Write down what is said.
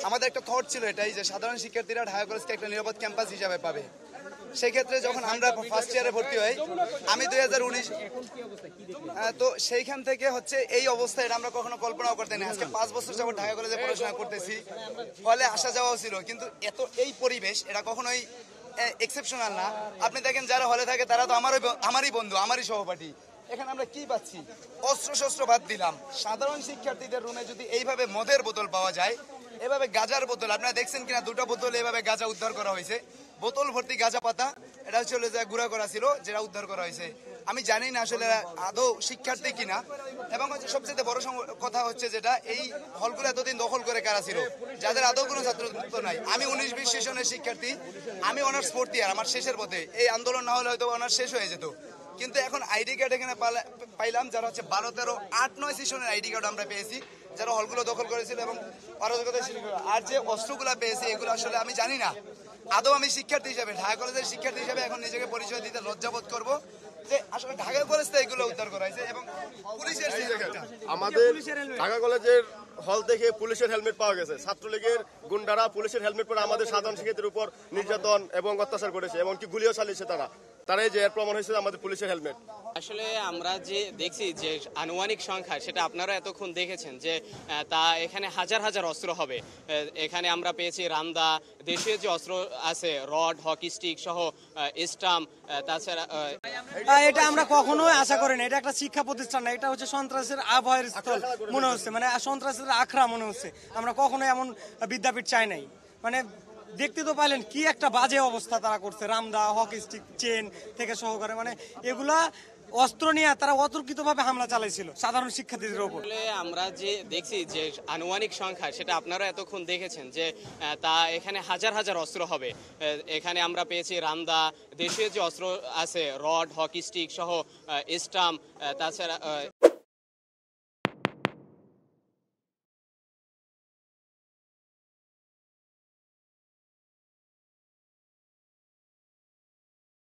আমাদের একটা থট ছিল এটাই যে সাধারণ শিক্ষার্থীরা ঢাকা কলেজকে একটা নিরাপদ ক্যাম্পাস হিসাবে পাবে। সেক্ষেত্রে যখন আমরা ফার্স্ট ইয়ারে ভর্তি হই, আমি 2019, তো সেইখান থেকে হচ্ছে এই অবস্থা, এটা আমরা কখনো কল্পনাও করতে না। আজকে 5 বছর যাবত ঢাকা কলেজে পড়াশোনা করতেছি, ফলে আসা যাওয়াও ছিল, কিন্তু এই পরিবেশ এটা কখনোই এক্সেপশনাল না। আপনি দেখেন যারা হলে থাকে তারা তো আমারই বন্ধু, আমারই সহপাঠী। এখানে আমরা কি পাচ্ছি? অস্ত্র শস্ত্র বাদ দিলাম, সাধারণ শিক্ষার্থীদের রুমে যদি এইভাবে মদের বোতল পাওয়া যায়, এভাবে গাঁজার বোতল, আপনারা দেখছেন কিনা, 2টা বোতল এভাবে গাঁজা উদ্ধার করা হয়েছে, বোতল ভর্তি গাঁজা পাতা, এটা হচ্ছে গুঁড়া করা ছিল, যেটা উদ্ধার করা হয়েছে। আমি জানি না আসলে আদৌ শিক্ষার্থী কিনা। এবং হচ্ছে সবচেয়ে বড় কথা হচ্ছে যেটা, এই হলগুলো এতদিন দখল করে কারা ছিল, যাদের আদৌ কোনো ছাত্রত্ব নাই। আমি 19-20 সেশনের শিক্ষার্থী, আমি অনার্স 4th ইয়ার, আমার শেষের পথে। এই আন্দোলন না হলে হয়তো অনার্স শেষ হয়ে যেত, কিন্তু এখন আইডি কার্ড এখানে পাইলাম, যারা হচ্ছে 12, 13, 8, 9 সেশনের আইডি কার্ড আমরা পেয়েছি, যারা হলগুলো দখল করেছিল এবং অরাজকতা শুরু করে। আর যে অস্ত্রগুলো পেয়েছি, এগুলো আসলে আমি জানি না আদৌ আমি শিক্ষার্থী হিসাবে, ঢাকা কলেজের শিক্ষার্থী হিসাবে এখন নিজেকে পরিচয় দিতে লজ্জাবোধ করবো যে আসলে ঢাকা কলেজ থেকে এগুলো উদ্ধার করা হয়েছে। এবং পুলিশের আমাদের ঢাকা কলেজের হল থেকে পুলিশের হেলমেট পাওয়া গেছে। ছাত্রলীগের গুন্ডারা পুলিশের হেলমেট পরে আমাদের সাধারণ শিক্ষার্থীর উপর নির্যাতন এবং অত্যাচার করেছে, এমনকি গুলিও চালিয়েছে তারাই যে এর প্রমাণ হয়েছে আমাদের পুলিশের হেলমেট। আসলে আমরা যে দেখছি যে আনুমানিক সংখ্যা, সেটা আপনারা এতক্ষণ দেখেছেন যে তা এখানে হাজার হাজার অস্ত্র হবে। এখানে আমরা পেয়েছি রামদা, দেশীয় যে অস্ত্র আছে, রড, হকি স্টিক সহ স্টাম্প, তাছাড়া এটা আমরা কখনোই আশা করি না। এটা একটা শিক্ষা প্রতিষ্ঠান না, এটা হচ্ছে সন্ত্রাসের আবহাওয়ার স্থল মনে হচ্ছে, মানে সন্ত্রাসের আখড়া মনে হচ্ছে। আমরা কখনোই এমন বিদ্যাপীঠ চাই নাই। মানে দেখতে তো পাইলেন কি একটা বাজে অবস্থা তারা করছে, রামদা, হকি স্টিক, চেন থেকে সহকারে, মানে এগুলা অস্ত্র নিয়ে তারা অতর্কিতভাবে হামলা চালাইছিল সাধারণ শিক্ষার্থীদের উপর। আমরা যে দেখছি যে আনুমানিক সংখ্যা, সেটা আপনারা এতক্ষণ দেখেছেন যে তা এখানে হাজার হাজার অস্ত্র হবে। এখানে আমরা পেয়েছি রামদা, দেশীয় যে অস্ত্র আছে, রড, হকি স্টিক সহ স্টাম্প, তাছাড়া